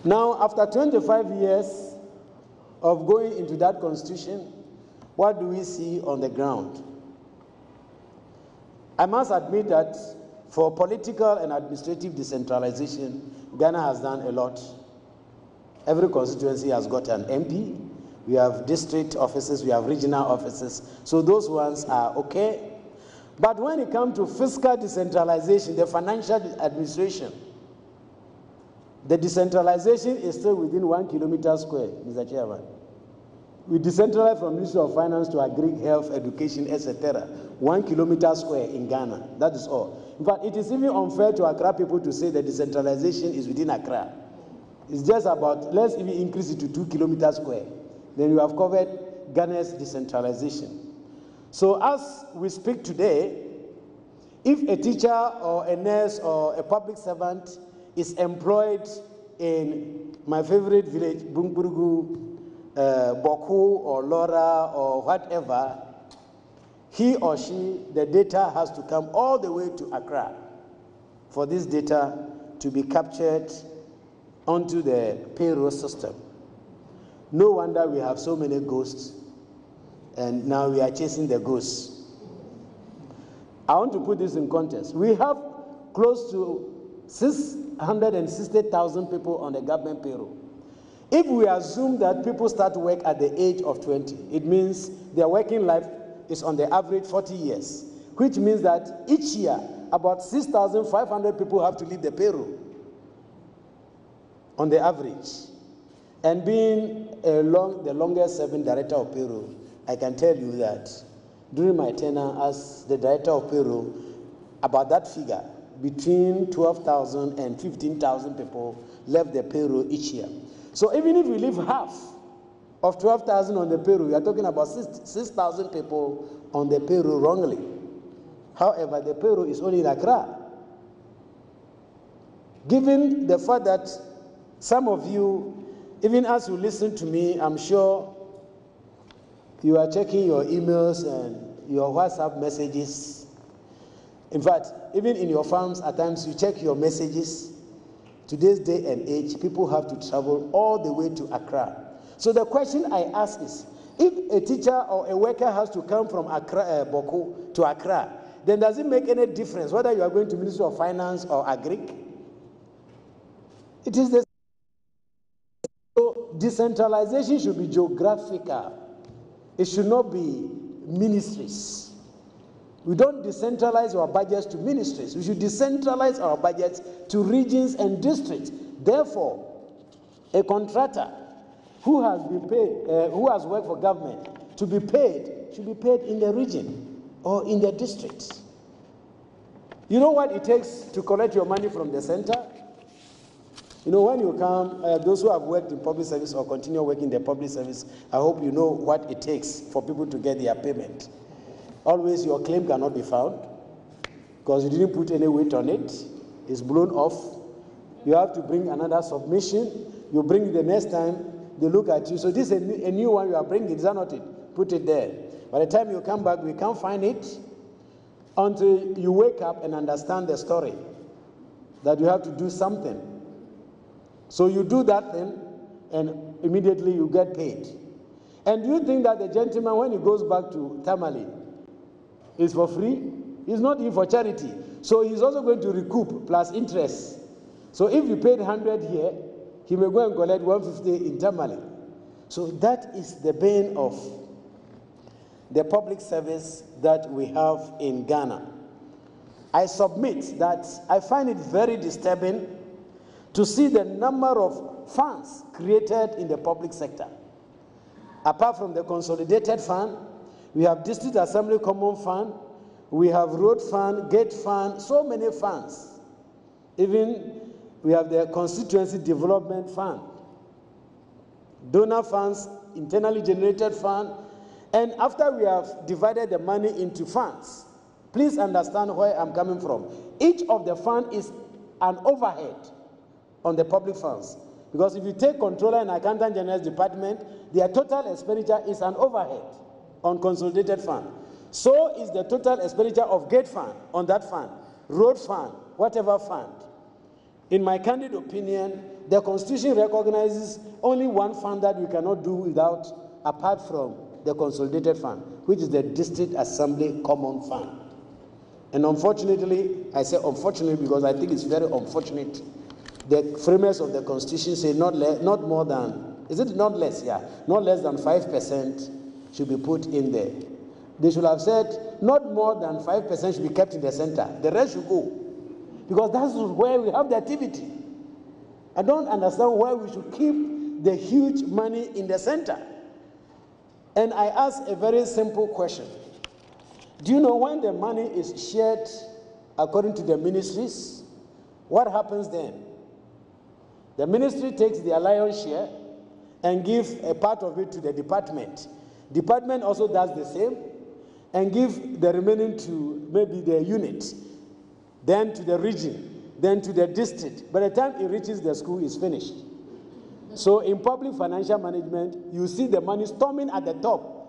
Now, after 25 years of going into that constitution, what do we see on the ground? I must admit that for political and administrative decentralization, Ghana has done a lot. Every constituency has got an MP. We have district offices, we have regional offices. So those ones are okay. But when it comes to fiscal decentralization, the financial administration, the decentralization is still within 1 kilometer square, Mr. Chairman. We decentralize from Ministry of Finance to Agri, Health, Education, etc. 1 kilometer square in Ghana. That is all. In fact, it is even unfair to Accra people to say that decentralization is within Accra. It's just about, let's even increase it to 2 kilometer square. Then you have covered Ghana's decentralization. So as we speak today, if a teacher or a nurse or a public servant is employed in my favorite village, Bumburugu, Boku or Laura or whatever, he or she, the data has to come all the way to Accra for this data to be captured onto the payroll system. No wonder we have so many ghosts, and now we are chasing the ghosts. I want to put this in context. We have close to 660,000 people on the government payroll. If we assume that people start work at the age of 20, it means their working life is on the average 40 years, which means that each year about 6,500 people have to leave the payroll on the average. And being the longest serving director of payroll, I can tell you that during my tenure as the director of payroll, about that figure, between 12,000 and 15,000 people left the payroll each year. So even if we leave half of 12,000 on the payroll, we are talking about 6,000 people on the payroll wrongly. However, the payroll is only in Accra. Given the fact that some of you, even as you listen to me, I'm sure you are checking your emails and your WhatsApp messages. In fact, even in your farms, at times you check your messages. Today's day and age, people have to travel all the way to Accra. So the question I ask is, if a teacher or a worker has to come from Accra, Boko to Accra, then does it make any difference whether you are going to Ministry of Finance or Agri? It is the so decentralization should be geographical. It should not be ministries. We don't decentralize our budgets to ministries. We should decentralize our budgets to regions and districts. Therefore, a contractor who has been paid, who has worked for government, to be paid, should be paid in the region or in the district. You know what it takes to collect your money from the center? You know, when you come, those who have worked in public service or continue working in the public service, I hope you know what it takes for people to get their payment. Always your claim cannot be found because you didn't put any weight on it. It's blown off. You have to bring another submission. You bring it the next time, they look at you. So this is a new one you are bringing. Is that not it? Put it there. By the time you come back, we can't find it until you wake up and understand the story that you have to do something. So you do that thing, and immediately you get paid. And do you think that the gentleman, when he goes back to Tamale, is for free? He's not even for charity. So he's also going to recoup plus interest. So if you paid 100 here, he may go and collect 150 in Tamale. So that is the bane of the public service that we have in Ghana. I submit that I find it very disturbing to see the number of funds created in the public sector. Apart from the consolidated fund, we have District Assembly Common Fund, we have Road Fund, Gate Fund, so many funds. Even we have the Constituency Development Fund, donor funds, internally generated fund, and after we have divided the money into funds, please understand where I'm coming from. Each of the fund is an overhead on the public funds. Because if you take Controller and Accountant General's Department, their total expenditure is an overhead on consolidated fund. So is the total expenditure of Gate Fund on that fund, Road Fund, whatever fund. In my candid opinion, the Constitution recognizes only one fund that we cannot do without, apart from the consolidated fund, which is the District Assembly Common Fund. And unfortunately, I say unfortunately because I think it's very unfortunate, the framers of the Constitution say not more than, is it not less? Yeah, not less than 5% should be put in there. They should have said not more than 5% should be kept in the center. The rest should go. Because that's where we have the activity. I don't understand why we should keep the huge money in the center. And I ask a very simple question. Do you know when the money is shared according to the ministries, what happens then? The ministry takes their lion's share and gives a part of it to the department. Department also does the same and give the remaining to maybe the unit, then to the region, then to the district. By the time it reaches the school, it's finished. So in public financial management, you see the money storming at the top.